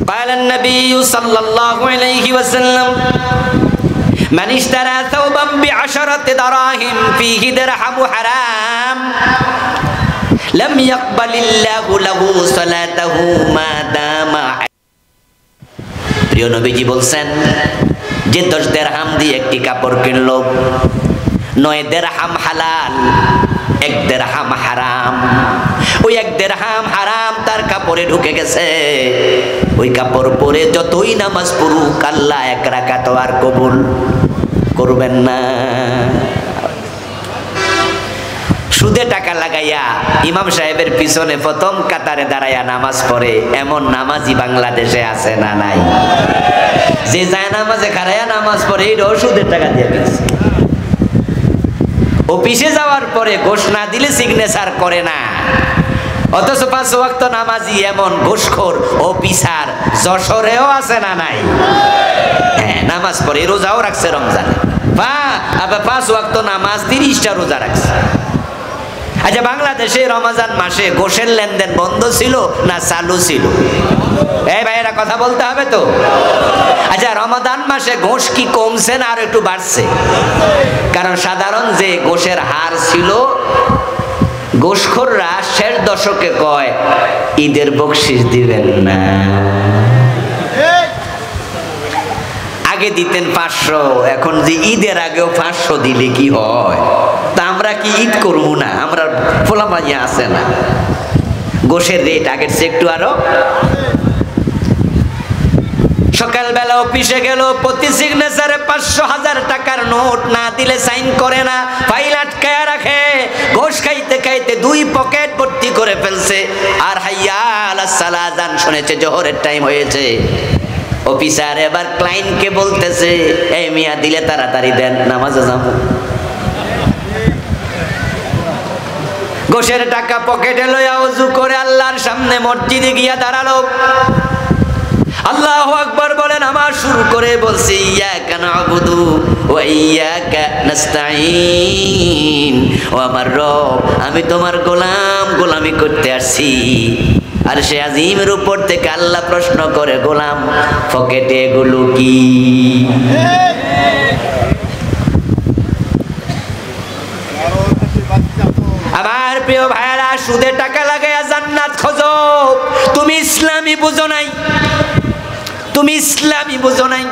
قال النبي صلى الله عليه وسلم من اشترى ثوبا ب10 دراهم فيه درهم حرام لم يقبل الله له صلاته ما دام। প্রিয় নবীজি বলছেন যে 10 দিরহাম দিয়ে একটি কাপড় কিনলো, 9 দিরহাম হালাল, 1 দিরহাম হারাম। ওই 1 দিরহাম হারাম তার কাপড়ে ঢুকে গেছে। ওই কাপড় পরে যতই নামাজ পড়ুক আল্লাহ 1 রাকাত আর কবুল করবেন না। সুদে টাকা লাগাইয়া ইমাম সাহেবের পিছনে প্রথম কাতারে দাঁড়াইয়া নামাজ পড়ে এমন নামাজি বাংলাদেশে আছে না নাই? যে যায় নামাজে খাড়াইয়া নামাজ পড়ে এটাও সুদের টাকা দিয়ে দিচ্ছে। অফিসে যাওয়ার পরে ঘোষ না দিলে সিগনেচার করে না, অথচ 5 ওয়াক্ত নামাজি এমন ঘুষখোর অফিসার যশোরেও আছে না নাই? হ্যাঁ, নামাজ পড়ে, রোজাও রাখছে রমজানে, 5 ওয়াক্ত নামাজ, 30টা রোজা রাখছে। আচ্ছা, বাংলাদেশে রমজান মাসে ঘোষের লেনদেন বন্ধ ছিল না চালু ছিল? এই ভাইয়েরা কথা বলতে হবে তো। আচ্ছা, রমাদান মাসে ঘোষ কি কমছে না আর একটু বাড়ছে? কারণ সাধারণ যে ঘোষের হার ছিল, ঘোষখোররা শেষ দশকে কয় ঈদের বকশিস দিবেন না। আগে দিতেন 500, এখন যে ঈদের আগেও 500 দিলে কি হয়? তা আমরা কি ঈদ করবো না? আমরা ফোলামাজি আছে না, গোশের রেট আগের চেয়ে একটু আরো। সকালবেলা অফিসে গেল, প্রতি সিগনেচারে 500,000 টাকার নোট না দিলে সাইন করে না, ফাইল আটকায়া রাখে। ঘোষ খাইতে খাইতে 2 পকেট ভর্তি করে ফেলছে। আর হাইয়া আলাস সালাহ আযান শুনেছে, জোহরের টাইম হয়েছে। অফিসার এবার ক্লায়েন্টকে বলতেছে, এই মিয়া দিলে তাড়াতাড়ি দেন, নামাজে যাবো। ঘোষের টাকা পকেটে লইয়া ওযু করে আল্লাহর সামনে মসজিদে গিয়া দাঁড়ালো। আল্লাহু আকবার বলে নামাজ শুরু করে বলছে, ইয়াকা না'বুদু ওয়া ইয়াকা নাস্তাঈন। ও আমার রব, আমি তোমার গোলাম, গোলামি করতে আসছি। আর সে আজিমের উপর থেকে আল্লাহ প্রশ্ন করে, গোলাম পকেটে এগুলো কি? আমার প্রিয় ভাইরা, সুদে টাকা লাগাইয়া জান্নাত খোঁজো, তুমি ইসলামী বুঝো নাই, তুমি ইসলামী বুঝো নাই।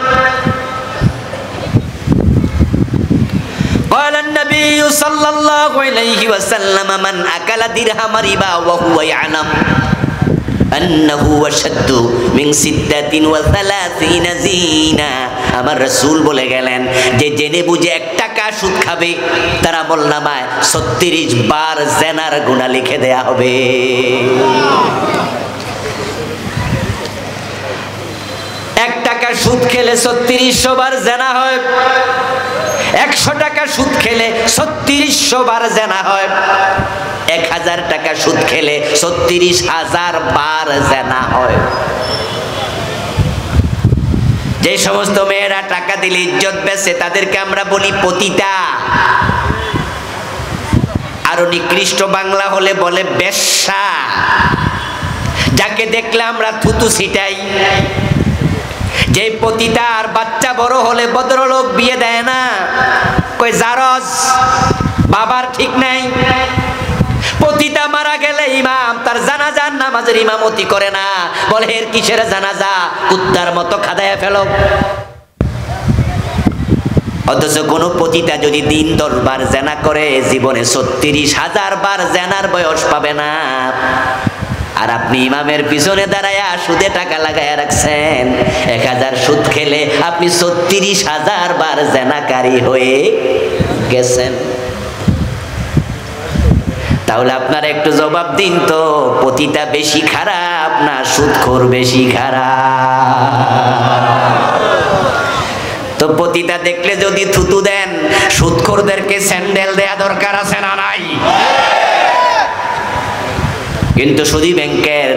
قال النبي صلى الله عليه وسلم من أكل درهم ربا وهو يعلم أنه أشد من 36 زينا। আমার রাসূল বলে গেলেন যে জেনে বুঝে 1 টাকা সুদ খাবে তার আমলনামায় 36 বার জিনার গুনাহ লিখে দেয়া হবে। 1 টাকা সুদ খেলে 3600 বার জিনা হয়। 100 টাকা সুদ খেলে 3600 বার জিনা হয়। 1000 টাকা সুদ খেলে 36,000 বার জিনা হয়। যে সমস্ত মেয়েরা টাকা দিলে ইজ্জত বেচে তাদেরকে আমরা বলি পতিতা। আরো নিকৃষ্ট বাংলা হলে বলে বেশ্যা। যাকে দেখলে আমরা থুতু ছিটাই। যে পতিতা আর বাচ্চা বড় হলে ভদ্রলোক বিয়ে দেয় না, কই জারজ, বাবার ঠিক নাই। পতিতা মারা গেলে ইমাম তার জানাজার নামাজের ইমামতি করে না, বলে এর কিসের জানাজা, কুত্তার মতো খাদায়া ফেলো। অথচ কোন পতিতা যদি দিন 10 বার জেনা করে জীবনে 36,000 বার জেনার বয়স পাবে না। আর আপনি ইমামের পিছনে দাঁড়ায়া সুদে টাকা লাগায়া রাখছেন। 1000 সুদ খেলে আপনি 36,000 বার জেনাকারী হয়ে গেছেন। তাহলে আপনারা একটু জবাব দিন তো, পতিতা বেশি খারাপ না সুদখোর বেশি খারাপ? তো পতিতা দেখলে যদি থুতু দেন, সুদখোরদেরকে স্যান্ডেল দেয়া দরকার আছে না নাই? কিন্তু সুদী ব্যাংকের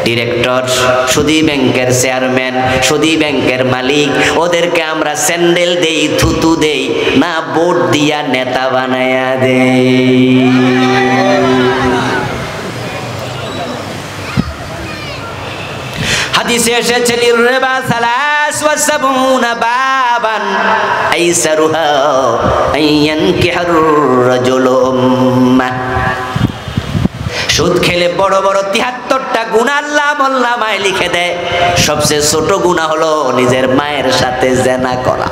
ডিরেক্টর, সুদী ব্যাংকের চেয়ারম্যান, সুদী ব্যাংকের মালিক, ওদেরকে আমরা স্যান্ডেল দেই, থুতু দেই না, ভোট দিয়া নেতা বানায়া দেই। হাদিসে এসেছে লিররিবা সালাস ওয়া সাবুনা বাবান আইসারুহা আইয়ানকিহার রাজুলু উম্মাহ। সুদ খেলে বড় বড় ৭৩টা গুনাহ আল্লাহ আমলনামায় লিখে দেয়। সবচেয়ে ছোট গুনাহ হলো নিজের মায়ের সাথে জেনা করা,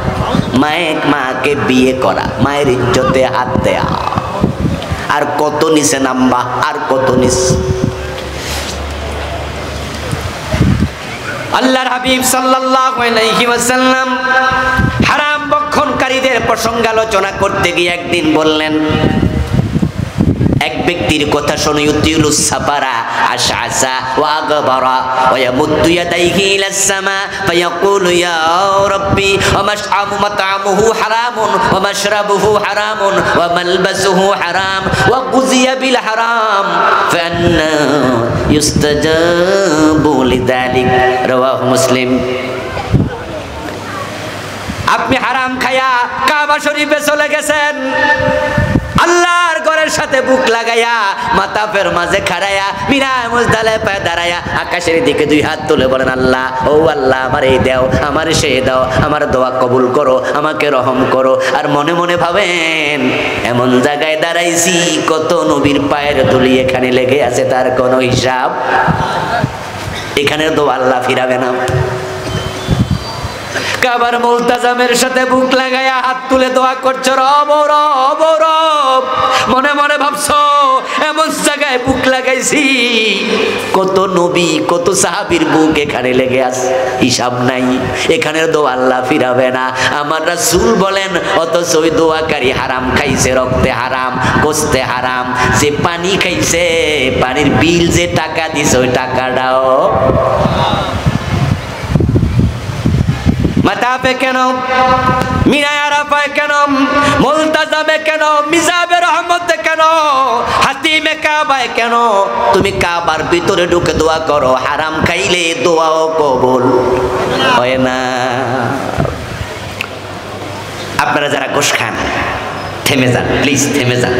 মাকে বিয়ে করা, মায়ের ইজ্জতে হাত দেয়া। আর কত নিচে নাম্বা, আর কত নিচে। আল্লাহর হাবিব সাল্লাল্লাহু আলাইহি ওয়াসাল্লাম হারাম ভক্ষণকারীদের প্রসঙ্গ আলোচনা করতে গিয়ে একদিন বললেন, এক ব্যক্তির কথা শুনে ইউতিলুস সাফারা আশআসা ওয়া আগবারা ওয়া ইয়ামুদ্দু ইয়াদাইহি ইলাস সামা ফায়াকুলু ইয়া রাব্বি ওয়া মাশআমু মাতআমুহু হারামুন ওয়া মাশরাবুহু হারামুন ওয়া মালবাসুহু হারাম ওয়া গুযিয়া বিল হারাম ফান্না ইউস্তাজাবু লিযালিক। রাওয়াহু মুসলিম। আপনি হারাম খায়া কাবা শরীফে চলে গেছেন, আল্লাহর ঘরের সাথে বুক লাগাইয়া মাতাফের মাঝে খাড়াইয়া মিনা মুজদালিফায় দাঁড়াইয়া আকাশের দিকে 2 হাত তুলে বলেন, আল্লাহ ও আল্লাহ আমার এই দাও, আমার সেই দাও, আমার দোয়া কবুল করো, আমাকে রহম করো। আর মনে মনে ভাবেন এমন জায়গায় দাঁড়াইছি কত নবীর পায়ের ধুলি এখানে লেগে আছে, তার কোনো হিসাব। এখানে দোয়া আল্লাহ ফিরাবে না। কাবার মুলতাজামের সাথে বুক লাগাইয়া হাত তুলে দোয়া করছো, রব রব রব। মনে মনে ভাবছো এমন জায়গায় বুক লাগাইছি কত নবী কত সাহাবীর বুক এখানে লেগে আছে, হিসাব নাই। এখানের দোয়া আল্লাহ ফিরাবে না। আমার রাসূল বলেন, অথচ ওই দোয়াকারী হারাম খাইছে, রক্তে হারাম, গোশতে হারাম। যে পানি খাইছে, পানির বিল যে টাকা দিছে ওই টাকাটাও মাতাফে কেন, মিনায় আরাফায় কেন, মুলতাজামে কেন, মিজাবে রহমতে কেন, হাতিমে কাবায় কেন? তুমি কাবার ভিতরে ঢুকে দোয়া করো, হারাম খাইলে দোয়াও কবুল হয় না। আপনারা যারা ঘুষ খান থেমে যান, প্লিজ থেমে যান।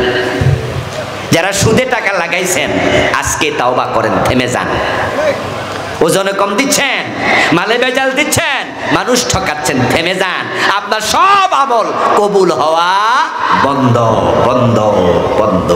যারা সুদে টাকা লাগাইছেন আজকে তাওবা করেন, থেমে যান। ওজনে কম দিচ্ছেন, মালে বেজাল দিচ্ছেন, মানুষ ঠকাচ্ছেন, থেমে যান। আপনার সব আমল কবুল হওয়া বন্ধ বন্ধ বন্ধ।